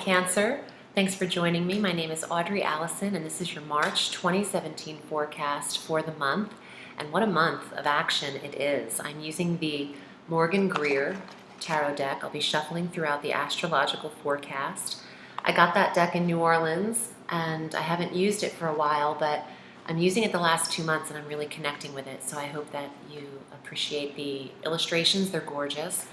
Cancer. Thanks for joining me. My name is Audrey Alison, and this is your March 2017 forecast for the month. And what a month of action it is. I'm using the Morgan Greer tarot deck. I'll be shuffling throughout the astrological forecast. I got that deck in New Orleans, and I haven't used it for a while, but I'm using it the last 2 months, and I'm really connecting with it. So I hope that you appreciate the illustrations. They're gorgeous.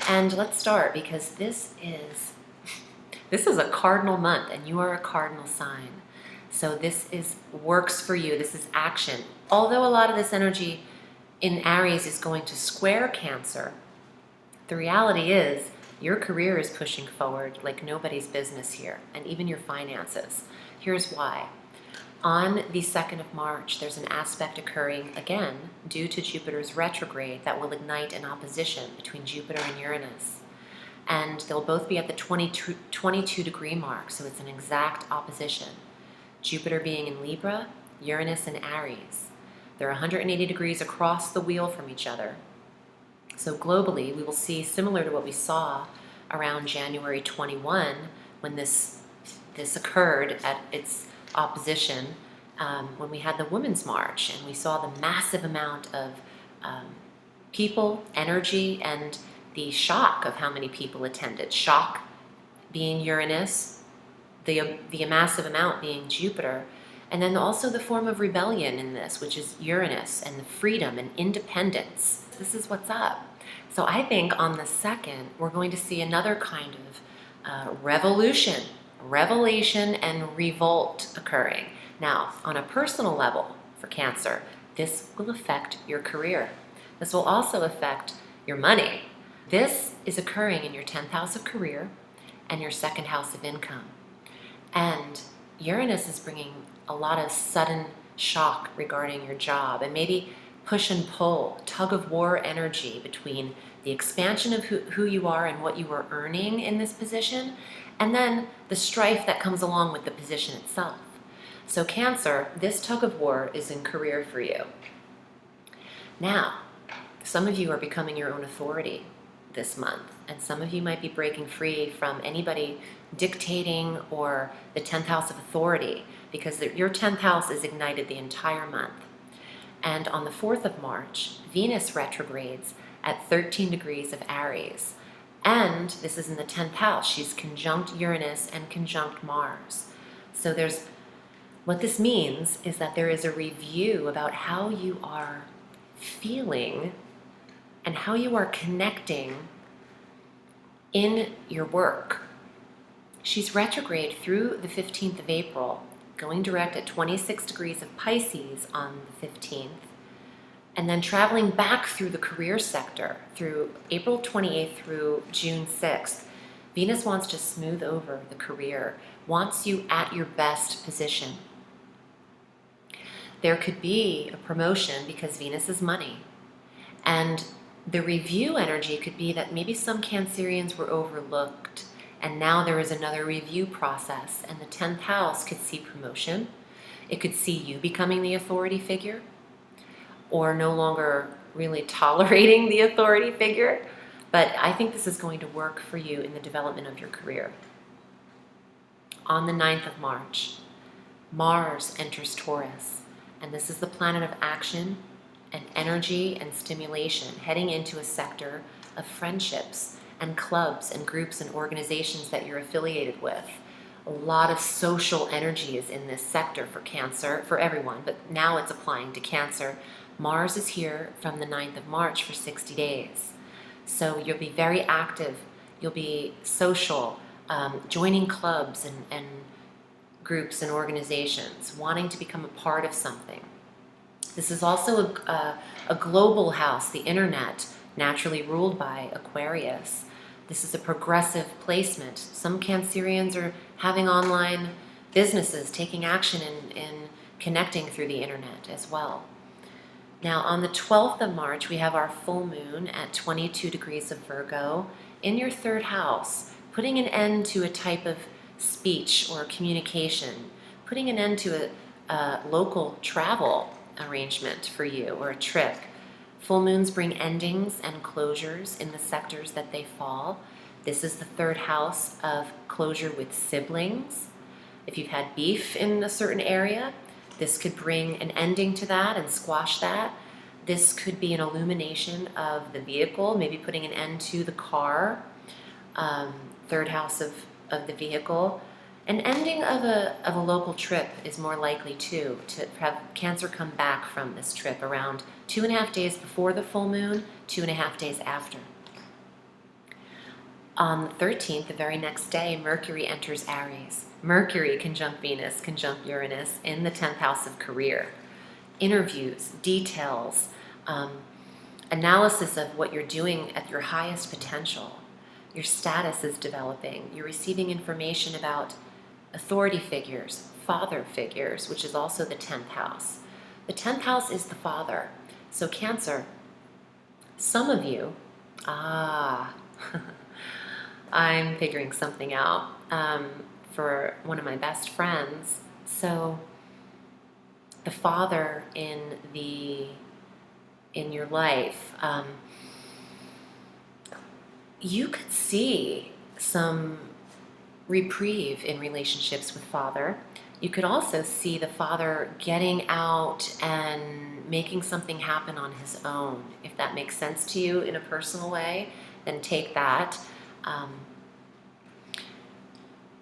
And let's start, because this is a cardinal month, and you are a cardinal sign. So this works for you. This is action. Although a lot of this energy in Aries is going to square Cancer, the reality is your career is pushing forward like nobody's business here, and even your finances. Here's why. On the 2nd of March, there's an aspect occurring again due to Jupiter's retrograde that will ignite an opposition between Jupiter and Uranus. And they'll both be at the 22 degree mark, so it's an exact opposition. Jupiter being in Libra, Uranus in Aries. They're 180 degrees across the wheel from each other. So globally, we will see similar to what we saw around January 21 when this occurred at its opposition, when we had the Women's March, and we saw the massive amount of people, energy, and the shock of how many people attended. Shock being Uranus, the massive amount being Jupiter, and then also the form of rebellion in this, which is Uranus, and the freedom and independence. This is what's up. So I think on the 2nd, we're going to see another kind of revolution, revelation, and revolt occurring. Now, on a personal level for Cancer, this will affect your career. This will also affect your money. This is occurring in your 10th house of career and your 2nd house of income. And Uranus is bringing a lot of sudden shock regarding your job, and maybe push and pull, tug of war energy between the expansion of who you are and what you are earning in this position, and then the strife that comes along with the position itself. So Cancer, this tug of war is in career for you. Now, some of you are becoming your own authority this month, and some of you might be breaking free from anybody dictating or the 10th house of authority, because your 10th house is ignited the entire month. And on the 4th of March, Venus retrogrades at 13 degrees of Aries. And this is in the 10th house. She's conjunct Uranus and conjunct Mars. So what this means is that there is a review about how you are feeling and how you are connecting in your work. She's retrograde through the 15th of April, going direct at 26 degrees of Pisces on the 15th, and then traveling back through the career sector through April 28th through June 6th. Venus wants to smooth over the career, wants you at your best position. There could be a promotion because Venus is money, and the review energy could be that maybe some Cancerians were overlooked, and now there is another review process, and the 10th house could see promotion. It could see you becoming the authority figure, or no longer really tolerating the authority figure. But I think this is going to work for you in the development of your career. On the 9th of March, Mars enters Taurus, and this is the planet of action and energy and stimulation, heading into a sector of friendships and clubs and groups and organizations that you're affiliated with. A lot of social energy is in this sector for Cancer, for everyone, but now it's applying to Cancer. Mars is here from the 9th of March for 60 days. So you'll be very active, you'll be social, joining clubs and groups and organizations, wanting to become a part of something. This is also a global house, the internet, naturally ruled by Aquarius. This is a progressive placement. Some Cancerians are having online businesses, taking action in connecting through the internet as well. Now, on the 12th of March, we have our full moon at 22 degrees of Virgo in your 3rd house, putting an end to a type of speech or communication, putting an end to a local travel arrangement for you or a trip. Full moons bring endings and closures in the sectors that they fall. This is the third house of closure with siblings. If you've had beef in a certain area, this could bring an ending to that and squash that. This could be an illumination of the vehicle, maybe putting an end to the car. Third house of the vehicle. An ending of a local trip is more likely too, to have Cancer come back from this trip around 2.5 days before the full moon, 2.5 days after. On the 13th, the very next day, Mercury enters Aries. Mercury conjunct Venus, conjunct Uranus in the 10th house of career. Interviews, details, analysis of what you're doing at your highest potential. Your status is developing. You're receiving information about authority figures, father figures, which is also the 10th house. The 10th house is the father. So Cancer, some of you, I'm figuring something out for one of my best friends. So the father in your life, you could see some reprieve in relationships with father. You could also see the father getting out and making something happen on his own. If that makes sense to you in a personal way, then take that.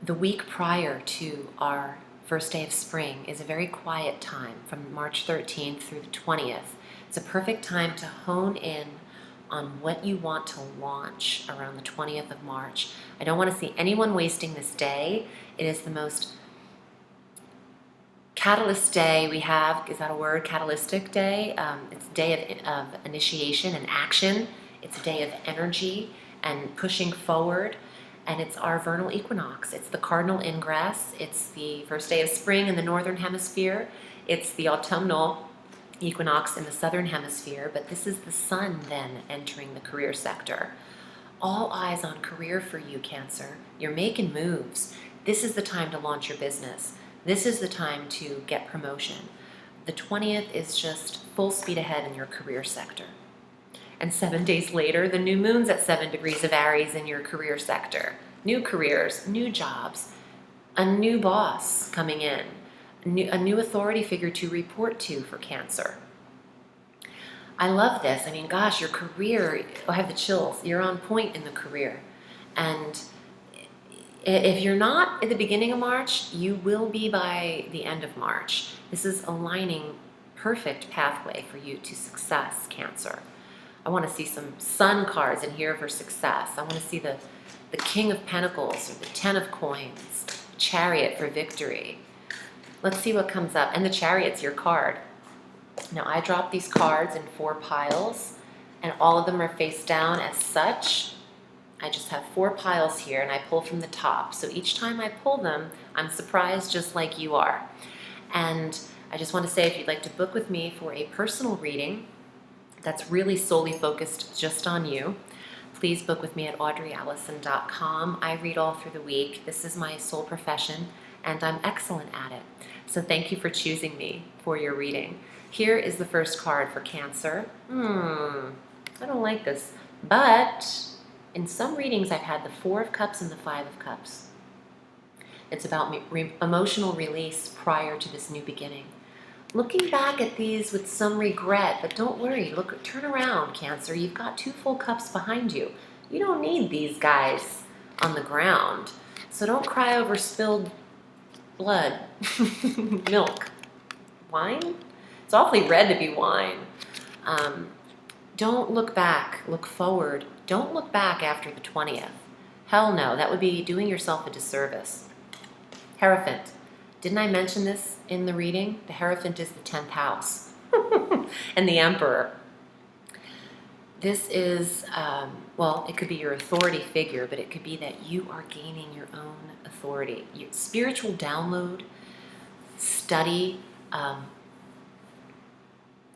The week prior to our first day of spring is a very quiet time from March 13th through the 20th. It's a perfect time to hone in on what you want to launch around the 20th of March. I don't want to see anyone wasting this day. It is the most catalyst day we have. Is that a word? Catalytic day. It's a day of initiation and action. It's a day of energy and pushing forward. And it's our vernal equinox. It's the cardinal ingress. It's the first day of spring in the northern hemisphere. It's the autumnal equinox in the southern hemisphere. But this is the sun then entering the career sector. All eyes on career for you, Cancer. You're making moves. This is the time to launch your business. This is the time to get promotion. The 20th is just full speed ahead in your career sector. And 7 days later, the new moon's at 7 degrees of Aries in your career sector. New careers, new jobs, a new boss coming in, a new authority figure to report to for Cancer. I love this. I mean, gosh, your career, I have the chills. You're on point in the career. And if you're not at the beginning of March, you will be by the end of March. This is aligning perfect pathway for you to success, Cancer. I want to see some sun cards in here for success. I want to see the King of Pentacles or the Ten of Coins, Chariot for victory. Let's see what comes up. And the Chariot's your card. Now, I dropped these cards in 4 piles, and all of them are face down as such. I just have 4 piles here, and I pull from the top. So each time I pull them, I'm surprised just like you are. And I just want to say, if you'd like to book with me for a personal reading that's really solely focused just on you, please book with me at audreyalison.com. I read all through the week. This is my sole profession, and I'm excellent at it. So thank you for choosing me for your reading. Here is the first card for Cancer. I don't like this, but in some readings I've had the 4 of Cups and the 5 of Cups. It's about emotional release prior to this new beginning. Looking back at these with some regret, but don't worry, turn around, Cancer. You've got 2 full cups behind you. You don't need these guys on the ground. So don't cry over spilled blood. Milk. Wine? It's awfully red to be wine. Don't look back, look forward. Don't look back after the 20th. Hell no, that would be doing yourself a disservice. Hierophant. Didn't I mention this in the reading? The Hierophant is the 10th house. And the Emperor. This is, well, it could be your authority figure, but it could be that you are gaining your own authority. Your spiritual download, study,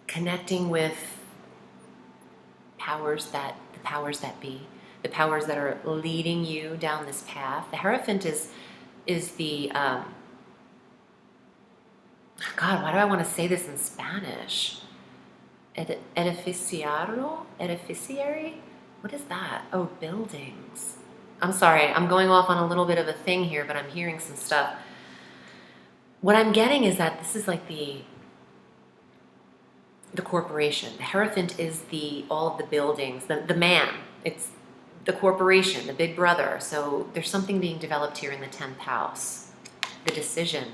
connecting with the powers that be, the powers that are leading you down this path. The Hierophant is the, God, why do I want to say this in Spanish? Edificiary? What is that? Oh, buildings. I'm sorry, I'm going off on a little bit of a thing here, but I'm hearing some stuff. What I'm getting is that this is like the corporation. The Hierophant is all of the buildings, the man. It's the corporation, the big brother. So there's something being developed here in the 10th house. The decision.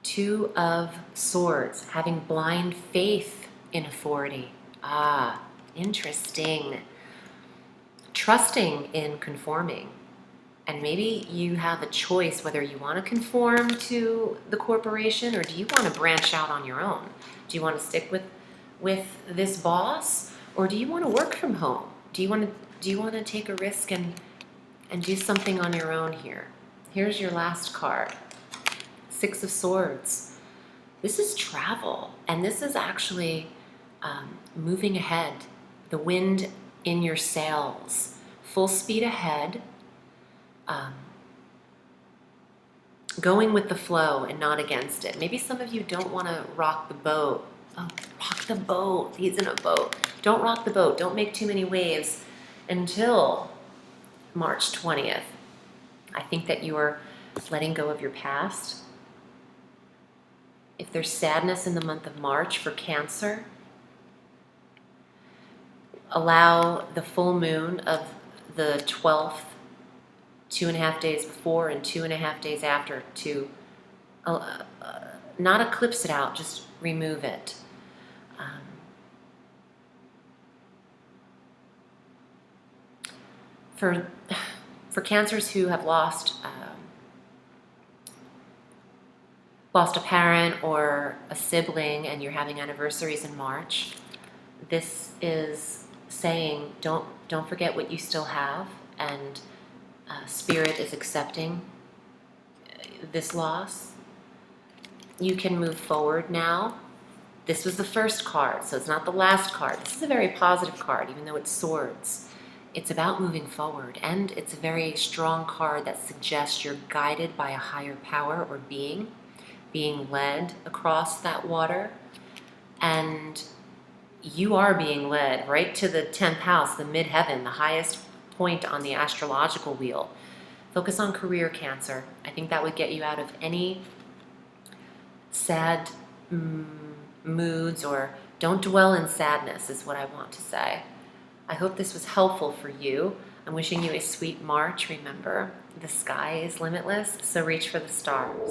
2 of Swords, having blind faith in authority. Ah, interesting. Trusting in conforming. And maybe you have a choice whether you want to conform to the corporation, or do you want to branch out on your own? Do you want to stick with this boss, or do you want to work from home? Do you want to take a risk and do something on your own here? Here's your last card. 6 of Swords. This is travel, and this is actually moving ahead. The wind in your sails. Full speed ahead. Going with the flow and not against it. Maybe some of you don't want to rock the boat. Oh, rock the boat. He's in a boat. Don't rock the boat. Don't make too many waves until March 20th. I think that you are letting go of your past. If there's sadness in the month of March for Cancer, allow the full moon of the 12th, 2.5 days before and 2.5 days after to not eclipse it out, just remove it. For Cancers who have lost a parent or a sibling and you're having anniversaries in March, this is saying don't forget what you still have, and Spirit is accepting this loss. You can move forward now. This was the first card, so it's not the last card. This is a very positive card, even though it's Swords. It's about moving forward, and it's a very strong card that suggests you're guided by a higher power or being led across that water, and you are being led right to the 10th house, the midheaven, the highest point on the astrological wheel. Focus on career, Cancer. I think that would get you out of any sad moods, or don't dwell in sadness is what I want to say. I hope this was helpful for you. I'm wishing you a sweet March. Remember, the sky is limitless, so reach for the stars.